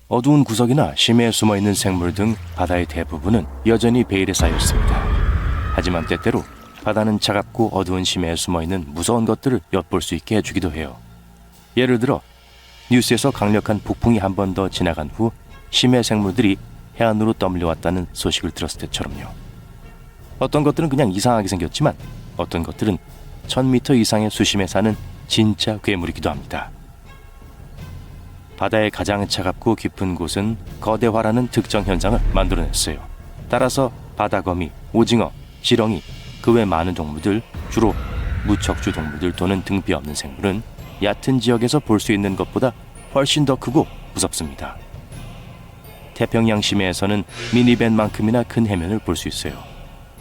어두운 구석이나 심해에 숨어있는 생물 등 바다의 대부분은 여전히 베일에 쌓여 있습니다. 하지만 때때로 바다는 차갑고 어두운 심해에 숨어있는 무서운 것들을 엿볼 수 있게 해주기도 해요. 예를 들어 뉴스에서 강력한 북풍이 한 번 더 지나간 후 심해 생물들이 해안으로 떠밀려왔다는 소식을 들었을 때처럼요. 어떤 것들은 그냥 이상하게 생겼지만 어떤 것들은 1000m 이상의 수심에 사는 진짜 괴물이기도 합니다. 바다의 가장 차갑고 깊은 곳은 거대화라는 특정 현상을 만들어냈어요. 따라서 바다거미, 오징어, 지렁이, 그 외 많은 동물들, 주로 무척추 동물들 또는 등뼈 없는 생물은 얕은 지역에서 볼 수 있는 것보다 훨씬 더 크고 무섭습니다. 태평양 심해에서는 미니밴만큼이나 큰 해면을 볼 수 있어요.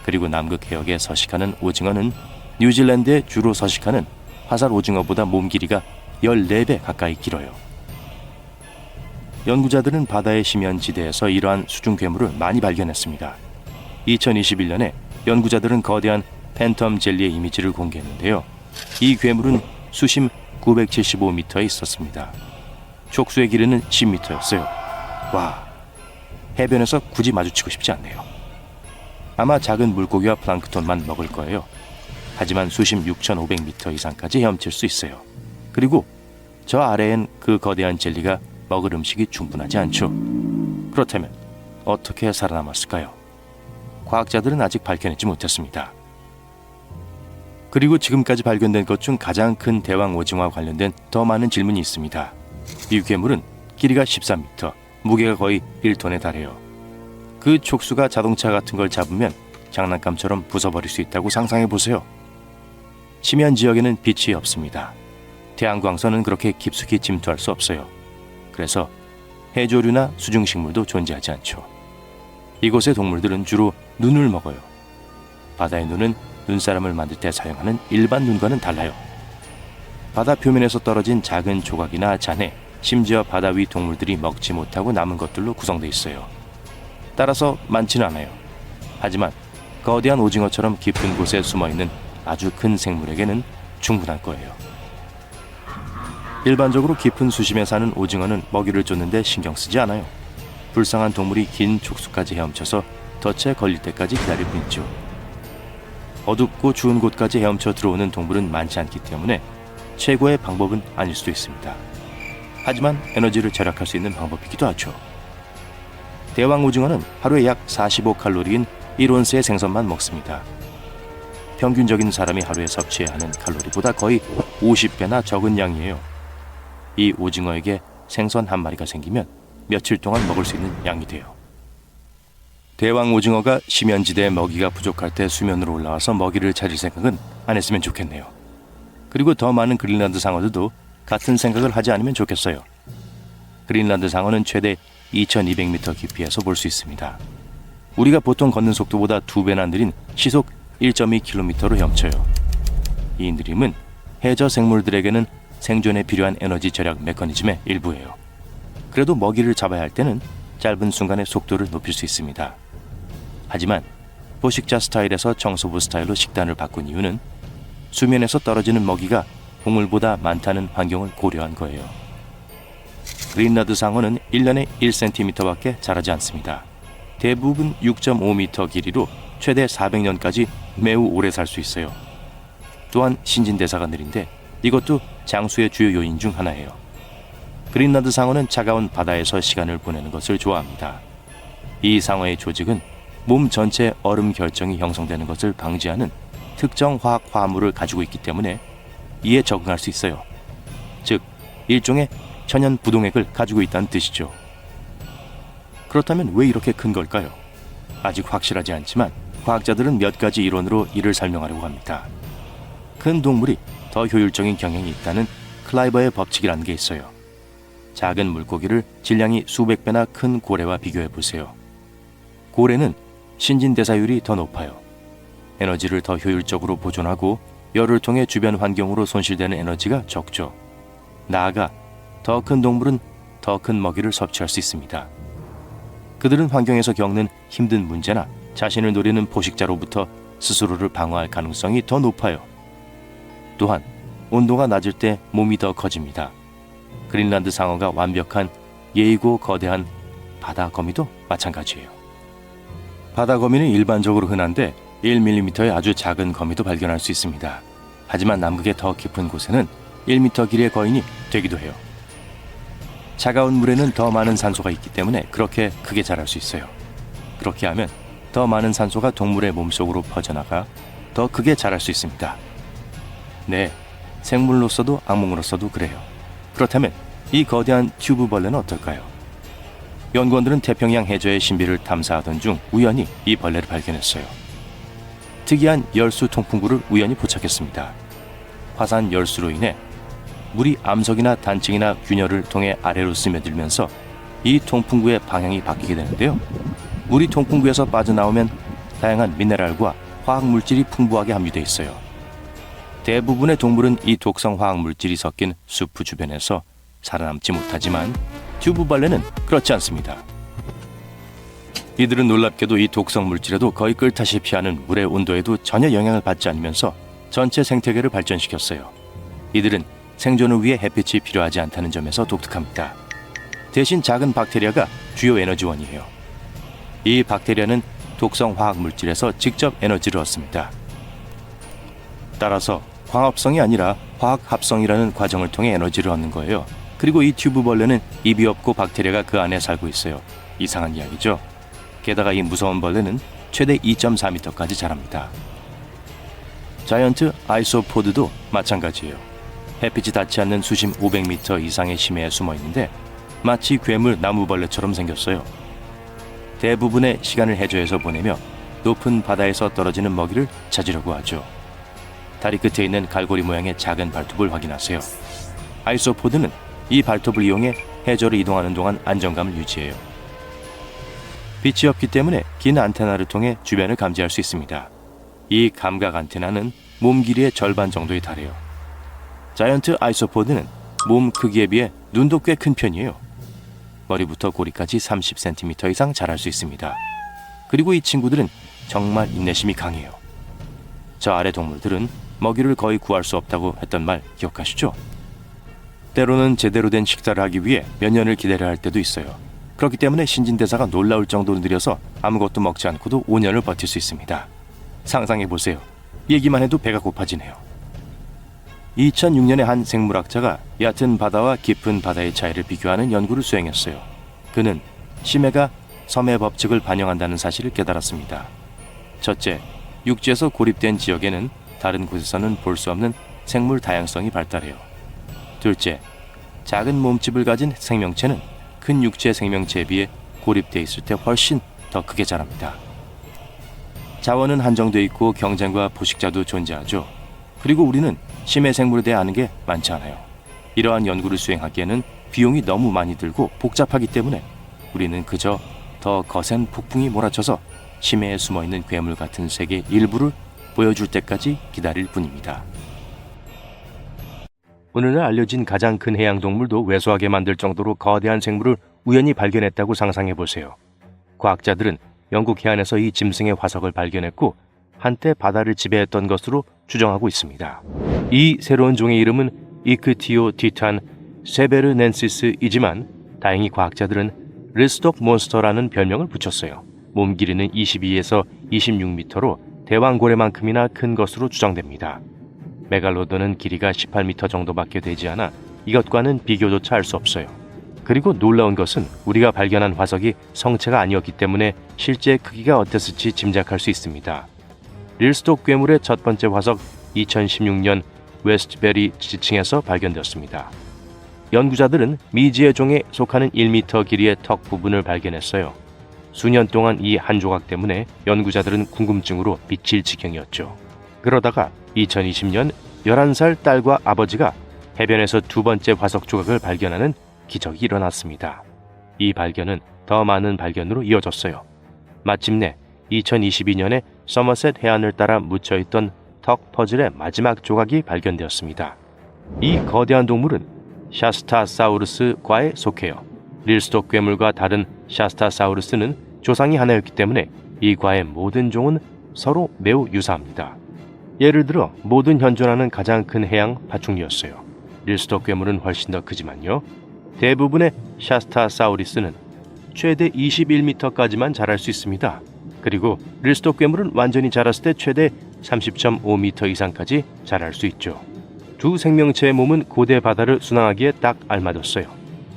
그리고 남극 해역에 서식하는 오징어는 뉴질랜드에 주로 서식하는 화살 오징어보다 몸 길이가 14배 가까이 길어요. 연구자들은 바다의 심연지대에서 이러한 수중 괴물을 많이 발견했습니다. 2021년에 연구자들은 거대한 팬텀 젤리의 이미지를 공개했는데요. 이 괴물은 수심 975m에 있었습니다. 촉수의 길이는 10m였어요. 와, 해변에서 굳이 마주치고 싶지 않네요. 아마 작은 물고기와 플랑크톤만 먹을 거예요. 하지만 수심 6,500m 이상까지 헤엄칠 수 있어요. 그리고 저 아래엔 그 거대한 젤리가 먹을 음식이 충분하지 않죠. 그렇다면 어떻게 살아남았을까요? 과학자들은 아직 밝혀내지 못했습니다. 그리고 지금까지 발견된 것 중 가장 큰 대왕 오징어와 관련된 더 많은 질문이 있습니다. 이 괴물은 길이가 13m, 무게가 거의 1톤에 달해요. 그 촉수가 자동차 같은 걸 잡으면 장난감처럼 부숴버릴 수 있다고 상상해보세요. 심연 지역에는 빛이 없습니다. 태양광선은 그렇게 깊숙이 침투할 수 없어요. 그래서 해조류나 수중식물도 존재하지 않죠. 이곳의 동물들은 주로 눈을 먹어요. 바다의 눈은 눈사람을 만들 때 사용하는 일반 눈과는 달라요. 바다 표면에서 떨어진 작은 조각이나 잔해, 심지어 바다 위 동물들이 먹지 못하고 남은 것들로 구성되어 있어요. 따라서 많지는 않아요. 하지만 거대한 오징어처럼 깊은 곳에 숨어있는 아주 큰 생물에게는 충분할 거예요. 일반적으로 깊은 수심에 사는 오징어는 먹이를 쫓는데 신경 쓰지 않아요. 불쌍한 동물이 긴 촉수까지 헤엄쳐서 덫에 걸릴 때까지 기다릴 뿐이죠. 어둡고 추운 곳까지 헤엄쳐 들어오는 동물은 많지 않기 때문에 최고의 방법은 아닐 수도 있습니다. 하지만 에너지를 절약할 수 있는 방법이기도 하죠. 대왕 오징어는 하루에 약 45칼로리인 1온스의 생선만 먹습니다. 평균적인 사람이 하루에 섭취해야 하는 칼로리보다 거의 50배나 적은 양이에요. 이 오징어에게 생선 한 마리가 생기면 며칠 동안 먹을 수 있는 양이 돼요. 대왕 오징어가 심연지대에 먹이가 부족할 때 수면으로 올라와서 먹이를 찾을 생각은 안 했으면 좋겠네요. 그리고 더 많은 그린란드 상어들도 같은 생각을 하지 않으면 좋겠어요. 그린란드 상어는 최대 2200m 깊이에서 볼 수 있습니다. 우리가 보통 걷는 속도보다 2배나 느린 시속 1.2km로 헤엄쳐요. 이 느림은 해저 생물들에게는 생존에 필요한 에너지 절약 메커니즘의 일부예요. 그래도 먹이를 잡아야 할 때는 짧은 순간에 속도를 높일 수 있습니다. 하지만 포식자 스타일에서 정소부 스타일로 식단을 바꾼 이유는 수면에서 떨어지는 먹이가 곡물보다 많다는 환경을 고려한 거예요. 그린란드 상어는 1년에 1cm밖에 자라지 않습니다. 대부분 6.5m 길이로 최대 400년까지 매우 오래 살 수 있어요. 또한 신진대사가 느린데 이것도 장수의 주요 요인 중 하나예요. 그린란드 상어는 차가운 바다에서 시간을 보내는 것을 좋아합니다. 이 상어의 조직은 몸 전체 얼음 결정이 형성되는 것을 방지하는 특정 화학 화합물을 가지고 있기 때문에 이에 적응할 수 있어요. 즉, 일종의 천연 부동액을 가지고 있다는 뜻이죠. 그렇다면 왜 이렇게 큰 걸까요? 아직 확실하지 않지만 과학자들은 몇 가지 이론으로 이를 설명하려고 합니다. 큰 동물이 더 효율적인 경향이 있다는 클라이버의 법칙이라는 게 있어요. 작은 물고기를 질량이 수백 배나 큰 고래와 비교해 보세요. 고래는 신진대사율이 더 높아요. 에너지를 더 효율적으로 보존하고 열을 통해 주변 환경으로 손실되는 에너지가 적죠. 나아가 더 큰 동물은 더 큰 먹이를 섭취할 수 있습니다. 그들은 환경에서 겪는 힘든 문제나 자신을 노리는 포식자로부터 스스로를 방어할 가능성이 더 높아요. 또한 온도가 낮을 때 몸이 더 커집니다. 그린란드 상어가 완벽한 예이고 거대한 바다거미도 마찬가지예요. 바다거미는 일반적으로 흔한데 1mm의 아주 작은 거미도 발견할 수 있습니다. 하지만 남극의 더 깊은 곳에는 1m 길이의 거인이 되기도 해요. 차가운 물에는 더 많은 산소가 있기 때문에 그렇게 크게 자랄 수 있어요. 그렇게 하면 더 많은 산소가 동물의 몸속으로 퍼져나가 더 크게 자랄 수 있습니다. 네, 생물로서도 악몽으로서도 그래요. 그렇다면 이 거대한 튜브벌레는 어떨까요? 연구원들은 태평양 해저의 신비를 탐사하던 중 우연히 이 벌레를 발견했어요. 특이한 열수 통풍구를 우연히 포착했습니다. 화산 열수로 인해 물이 암석이나 단층이나 균열을 통해 아래로 스며들면서 이 통풍구의 방향이 바뀌게 되는데요. 물이 통풍구에서 빠져나오면 다양한 미네랄과 화학물질이 풍부하게 함유되어 있어요. 대부분의 동물은 이 독성 화학물질이 섞인 수프 주변에서 살아남지 못하지만 튜브벌레는 그렇지 않습니다. 이들은 놀랍게도 이 독성 물질에도 거의 끓다시피 하는 물의 온도에도 전혀 영향을 받지 않으면서 전체 생태계를 발전시켰어요. 이들은 생존을 위해 햇빛이 필요하지 않다는 점에서 독특합니다. 대신 작은 박테리아가 주요 에너지원이에요. 이 박테리아는 독성 화학물질에서 직접 에너지를 얻습니다. 따라서 광합성이 아니라 화학합성이라는 과정을 통해 에너지를 얻는 거예요. 그리고 이 튜브벌레는 입이 없고 박테리아가 그 안에 살고 있어요. 이상한 이야기죠. 게다가 이 무서운 벌레는 최대 2.4m까지 자랍니다. 자이언트 아이소포드도 마찬가지예요. 햇빛이 닿지 않는 수심 500m 이상의 심해에 숨어 있는데 마치 괴물 나무벌레처럼 생겼어요. 대부분의 시간을 해저에서 보내며 높은 바다에서 떨어지는 먹이를 찾으려고 하죠. 다리 끝에 있는 갈고리 모양의 작은 발톱을 확인하세요. 아이소포드는 이 발톱을 이용해 해저를 이동하는 동안 안정감을 유지해요. 빛이 없기 때문에 긴 안테나를 통해 주변을 감지할 수 있습니다. 이 감각 안테나는 몸 길이의 절반 정도에 달해요. 자이언트 아이소포드는 몸 크기에 비해 눈도 꽤 큰 편이에요. 머리부터 고리까지 30cm 이상 자랄 수 있습니다. 그리고 이 친구들은 정말 인내심이 강해요. 저 아래 동물들은 먹이를 거의 구할 수 없다고 했던 말 기억하시죠? 때로는 제대로 된 식사를 하기 위해 몇 년을 기다려야 할 때도 있어요. 그렇기 때문에 신진대사가 놀라울 정도로 느려서 아무것도 먹지 않고도 5년을 버틸 수 있습니다. 상상해보세요. 얘기만 해도 배가 고파지네요. 2006년에 한 생물학자가 얕은 바다와 깊은 바다의 차이를 비교하는 연구를 수행했어요. 그는 심해가 섬의 법칙을 반영한다는 사실을 깨달았습니다. 첫째, 육지에서 고립된 지역에는 다른 곳에서는 볼 수 없는 생물 다양성이 발달해요. 둘째, 작은 몸집을 가진 생명체는 큰 육지의 생명체에 비해 고립돼 있을 때 훨씬 더 크게 자랍니다. 자원은 한정돼 있고 경쟁과 포식자도 존재하죠. 그리고 우리는 심해 생물에 대해 아는 게 많지 않아요. 이러한 연구를 수행하기에는 비용이 너무 많이 들고 복잡하기 때문에 우리는 그저 더 거센 폭풍이 몰아쳐서 심해에 숨어있는 괴물 같은 세계 일부를 보여줄 때까지 기다릴 뿐입니다. 오늘날 알려진 가장 큰 해양동물도 왜소하게 만들 정도로 거대한 생물을 우연히 발견했다고 상상해보세요. 과학자들은 영국 해안에서 이 짐승의 화석을 발견했고 한때 바다를 지배했던 것으로 추정하고 있습니다. 이 새로운 종의 이름은 이크티오 티탄 세베르넨시스이지만 다행히 과학자들은 릴스톡 몬스터라는 별명을 붙였어요. 몸 길이는 22에서 26m로 대왕고래만큼이나 큰 것으로 추정됩니다. 메갈로돈은 길이가 18m 정도밖에 되지 않아 이것과는 비교조차 할 수 없어요. 그리고 놀라운 것은 우리가 발견한 화석이 성체가 아니었기 때문에 실제 크기가 어땠을지 짐작할 수 있습니다. 릴스톡 괴물의 첫 번째 화석 2016년 웨스트베리 지층에서 발견되었습니다. 연구자들은 미지의 종에 속하는 1m 길이의 턱 부분을 발견했어요. 수년 동안 이 한 조각 때문에 연구자들은 궁금증으로 미칠 지경이었죠. 그러다가 2020년 11살 딸과 아버지가 해변에서 두 번째 화석 조각을 발견하는 기적이 일어났습니다. 이 발견은 더 많은 발견으로 이어졌어요. 마침내 2022년에 서머셋 해안을 따라 묻혀있던 턱 퍼즐의 마지막 조각이 발견되었습니다. 이 거대한 동물은 샤스타사우루스과에 속해요. 릴스톡 괴물과 다른 샤스타사우루스는 조상이 하나였기 때문에 이 과의 모든 종은 서로 매우 유사합니다. 예를 들어 모든 현존하는 가장 큰 해양 파충류였어요. 릴스톡 괴물은 훨씬 더 크지만요. 대부분의 샤스타사우루스는 최대 21m까지만 자랄 수 있습니다. 그리고 릴스톱 괴물은 완전히 자랐을 때 최대 30.5m 이상까지 자랄 수 있죠. 두 생명체의 몸은 고대 바다를 순항하기에 딱 알맞았어요.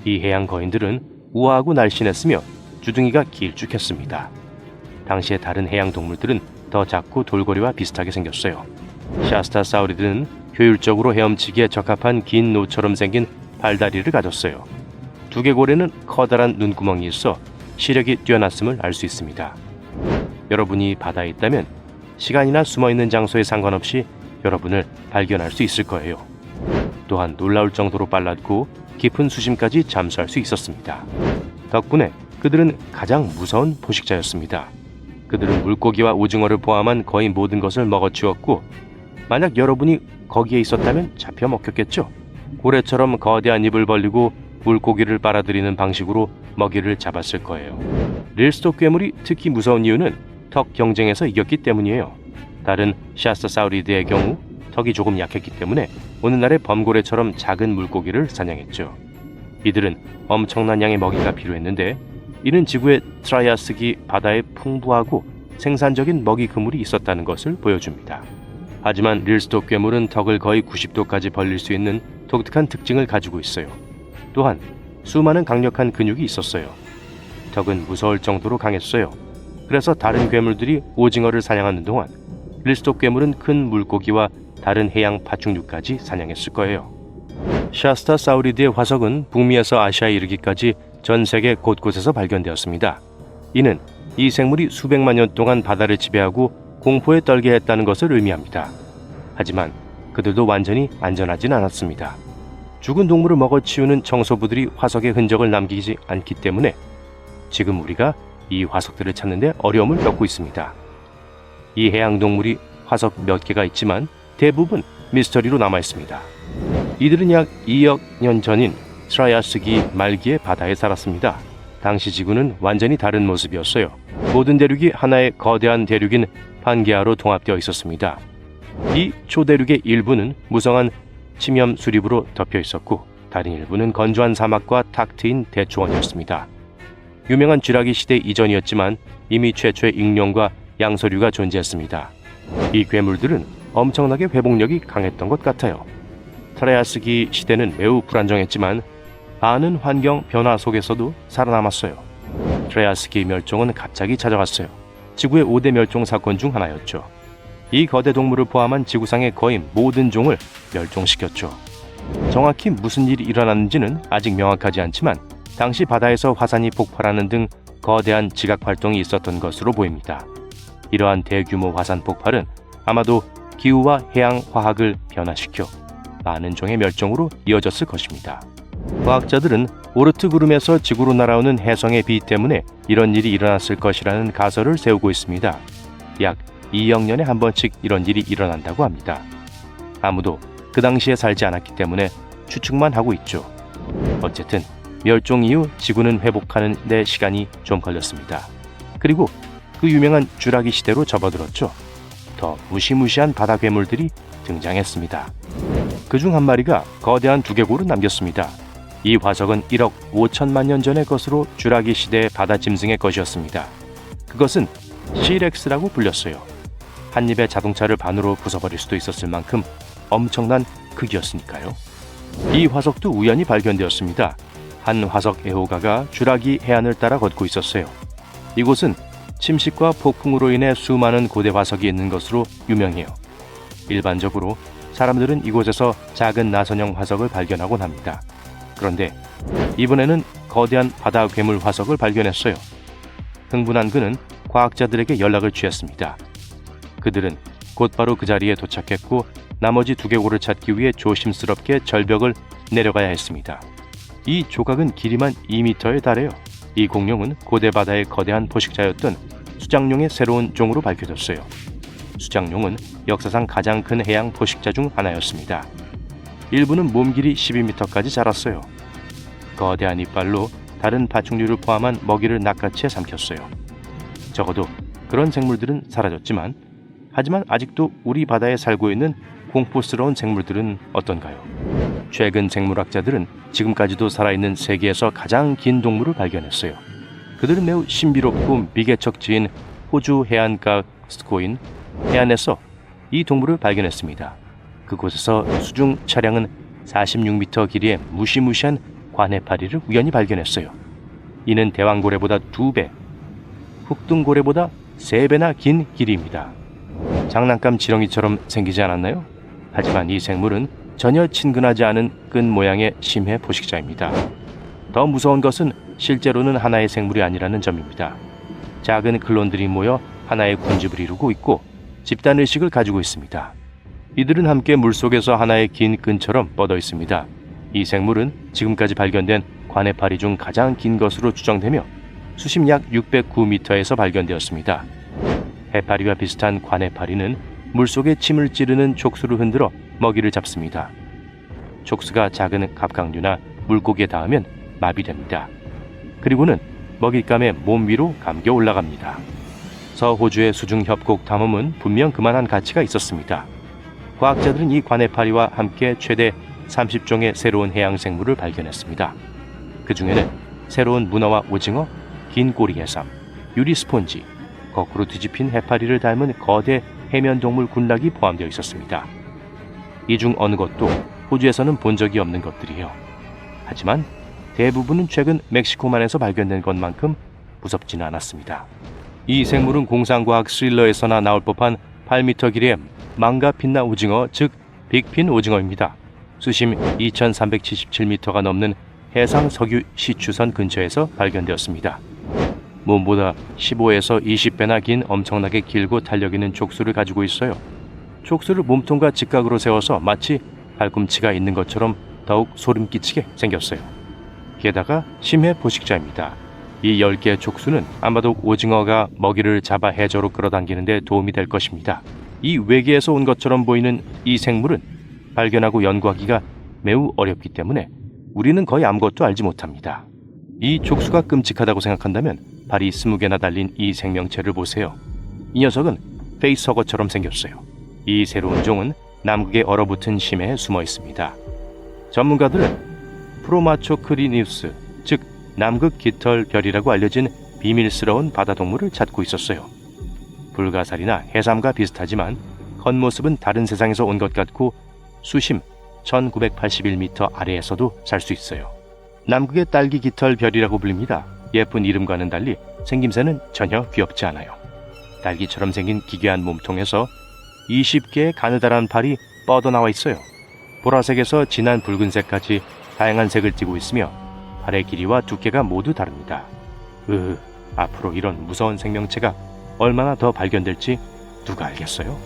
이 해양 거인들은 우아하고 날씬했으며 주둥이가 길쭉했습니다. 당시의 다른 해양 동물들은 더 작고 돌고래와 비슷하게 생겼어요. 샤스타사우리드는 효율적으로 헤엄치기에 적합한 긴 노처럼 생긴 발다리를 가졌어요. 두개골에는 커다란 눈구멍이 있어 시력이 뛰어났음을 알 수 있습니다. 여러분이 바다에 있다면 시간이나 숨어있는 장소에 상관없이 여러분을 발견할 수 있을 거예요. 또한 놀라울 정도로 빨랐고 깊은 수심까지 잠수할 수 있었습니다. 덕분에 그들은 가장 무서운 포식자였습니다. 그들은 물고기와 오징어를 포함한 거의 모든 것을 먹어치웠고 만약 여러분이 거기에 있었다면 잡혀 먹혔겠죠. 고래처럼 거대한 입을 벌리고 물고기를 빨아들이는 방식으로 먹이를 잡았을 거예요. 릴스톱 괴물이 특히 무서운 이유는 턱 경쟁에서 이겼기 때문이에요. 다른 샤스타사우리드의 경우 턱이 조금 약했기 때문에 오늘날의 범고래처럼 작은 물고기를 사냥했죠. 이들은 엄청난 양의 먹이가 필요했는데 이는 지구의 트라이아스기 바다에 풍부하고 생산적인 먹이 그물이 있었다는 것을 보여줍니다. 하지만 릴스톱 괴물은 턱을 거의 90도까지 벌릴 수 있는 독특한 특징을 가지고 있어요. 또한 수많은 강력한 근육이 있었어요. 턱은 무서울 정도로 강했어요. 그래서 다른 괴물들이 오징어를 사냥하는 동안 릴스톱 괴물은 큰 물고기와 다른 해양 파충류까지 사냥했을 거예요. 샤스타사우리드의 화석은 북미에서 아시아에 이르기까지 전 세계 곳곳에서 발견되었습니다. 이는 이 생물이 수백만 년 동안 바다를 지배하고 공포에 떨게 했다는 것을 의미합니다. 하지만 그들도 완전히 안전하진 않았습니다. 죽은 동물을 먹어치우는 청소부들이 화석의 흔적을 남기지 않기 때문에 지금 우리가 이 화석들을 찾는 데 어려움을 겪고 있습니다. 이 해양동물이 화석 몇 개가 있지만 대부분 미스터리로 남아 있습니다. 이들은 약 2억 년 전인 트라이아스기 말기에 바다에 살았습니다. 당시 지구는 완전히 다른 모습이었어요. 모든 대륙이 하나의 거대한 대륙인 판게아로 통합되어 있었습니다. 이 초대륙의 일부는 무성한 침염 수립으로 덮여 있었고 다른 일부는 건조한 사막과 탁 트인 대초원이었습니다. 유명한 쥐라기 시대 이전이었지만 이미 최초의 익룡과 양서류가 존재했습니다. 이 괴물들은 엄청나게 회복력이 강했던 것 같아요. 트라이아스기 시대는 매우 불안정했지만 많은 환경 변화 속에서도 살아남았어요. 트라이아스기 멸종은 갑자기 찾아왔어요. 지구의 5대 멸종 사건 중 하나였죠. 이 거대 동물을 포함한 지구상의 거의 모든 종을 멸종시켰죠. 정확히 무슨 일이 일어났는지는 아직 명확하지 않지만 당시 바다에서 화산이 폭발하는 등 거대한 지각 활동이 있었던 것으로 보입니다. 이러한 대규모 화산 폭발은 아마도 기후와 해양 화학을 변화시켜 많은 종의 멸종으로 이어졌을 것입니다. 과학자들은 오르트 구름에서 지구로 날아오는 혜성의 비 때문에 이런 일이 일어났을 것이라는 가설을 세우고 있습니다. 약 2억 년에 한 번씩 이런 일이 일어난다고 합니다. 아무도 그 당시에 살지 않았기 때문에 추측만 하고 있죠. 어쨌든 멸종 이후 지구는 회복하는 데 시간이 좀 걸렸습니다. 그리고 그 유명한 쥐라기 시대로 접어들었죠. 더 무시무시한 바다 괴물들이 등장했습니다. 그중 한 마리가 거대한 두개골을 남겼습니다. 이 화석은 1억 5천만 년 전의 것으로 쥐라기 시대의 바다 짐승의 것이었습니다. 그것은 시렉스라고 불렸어요. 한 입에 자동차를 반으로 부숴버릴 수도 있었을 만큼 엄청난 크기였으니까요. 이 화석도 우연히 발견되었습니다. 한 화석 애호가가 쥐라기 해안을 따라 걷고 있었어요. 이곳은 침식과 폭풍으로 인해 수많은 고대 화석이 있는 것으로 유명해요. 일반적으로 사람들은 이곳에서 작은 나선형 화석을 발견하곤 합니다. 그런데 이번에는 거대한 바다 괴물 화석을 발견했어요. 흥분한 그는 과학자들에게 연락을 취했습니다. 그들은 곧바로 그 자리에 도착했고 나머지 두개골을 찾기 위해 조심스럽게 절벽을 내려가야 했습니다. 이 조각은 길이만 2m에 달해요. 이 공룡은 고대 바다의 거대한 포식자였던 수장룡의 새로운 종으로 밝혀졌어요. 수장룡은 역사상 가장 큰 해양 포식자 중 하나였습니다. 일부는 몸 길이 12m까지 자랐어요. 거대한 이빨로 다른 파충류를 포함한 먹이를 낚아채 삼켰어요. 적어도 그런 생물들은 사라졌지만 하지만 아직도 우리 바다에 살고 있는 공포스러운 생물들은 어떤가요? 최근 생물학자들은 지금까지도 살아있는 세계에서 가장 긴 동물을 발견했어요. 그들은 매우 신비롭고 미개척지인 호주 해안가 스코인 해안에서 이 동물을 발견했습니다. 그곳에서 수중 차량은 46m 길이의 무시무시한 관해파리를 우연히 발견했어요. 이는 대왕고래보다 2배, 흑등고래보다 3배나 긴 길이입니다. 장난감 지렁이처럼 생기지 않았나요? 하지만 이 생물은 전혀 친근하지 않은 끈 모양의 심해 포식자입니다. 더 무서운 것은 실제로는 하나의 생물이 아니라는 점입니다. 작은 클론들이 모여 하나의 군집을 이루고 있고 집단의식을 가지고 있습니다. 이들은 함께 물속에서 하나의 긴 끈처럼 뻗어 있습니다. 이 생물은 지금까지 발견된 관해파리 중 가장 긴 것으로 추정되며 수심 약 609m에서 발견되었습니다. 해파리와 비슷한 관해파리는 물속에 침을 찌르는 촉수를 흔들어 먹이를 잡습니다. 촉수가 작은 갑각류나 물고기에 닿으면 마비됩니다. 그리고는 먹잇감의 몸 위로 감겨 올라갑니다. 서호주의 수중 협곡 탐험은 분명 그만한 가치가 있었습니다. 과학자들은 이 관해파리와 함께 최대 30종의 새로운 해양생물을 발견했습니다. 그 중에는 새로운 문어와 오징어, 긴 꼬리 해삼, 유리 스폰지, 거꾸로 뒤집힌 해파리를 닮은 거대 해면동물 군락이 포함되어 있었습니다. 이 중 어느 것도 호주에서는 본 적이 없는 것들이에요. 하지만 대부분은 최근 멕시코만에서 발견된 것만큼 무섭지는 않았습니다. 이 생물은 공상과학 스릴러에서나 나올 법한 8m 길이의 망가 핀나 오징어, 즉 빅핀 오징어입니다. 수심 2377m가 넘는 해상 석유 시추선 근처에서 발견되었습니다. 몸보다 15에서 20배나 긴 엄청나게 길고 탄력 있는 촉수를 가지고 있어요. 촉수를 몸통과 직각으로 세워서 마치 발꿈치가 있는 것처럼 더욱 소름 끼치게 생겼어요. 게다가 심해 포식자입니다. 이 10개의 촉수는 아마도 오징어가 먹이를 잡아 해저로 끌어당기는 데 도움이 될 것입니다. 이 외계에서 온 것처럼 보이는 이 생물은 발견하고 연구하기가 매우 어렵기 때문에 우리는 거의 아무것도 알지 못합니다. 이 촉수가 끔찍하다고 생각한다면 발이 20개나 달린 이 생명체를 보세요. 이 녀석은 페이스허거처럼 생겼어요. 이 새로운 종은 남극의 얼어붙은 심해에 숨어 있습니다. 전문가들은 프로마초크리니우스, 즉 남극 깃털별이라고 알려진 비밀스러운 바다동물을 찾고 있었어요. 불가사리나 해삼과 비슷하지만 겉모습은 다른 세상에서 온 것 같고 수심 1981m 아래에서도 살 수 있어요. 남극의 딸기 깃털별이라고 불립니다. 예쁜 이름과는 달리 생김새는 전혀 귀엽지 않아요. 딸기처럼 생긴 기괴한 몸통에서 20개의 가느다란 팔이 뻗어나와 있어요. 보라색에서 진한 붉은색까지 다양한 색을 띠고 있으며 팔의 길이와 두께가 모두 다릅니다. 앞으로 이런 무서운 생명체가 얼마나 더 발견될지 누가 알겠어요?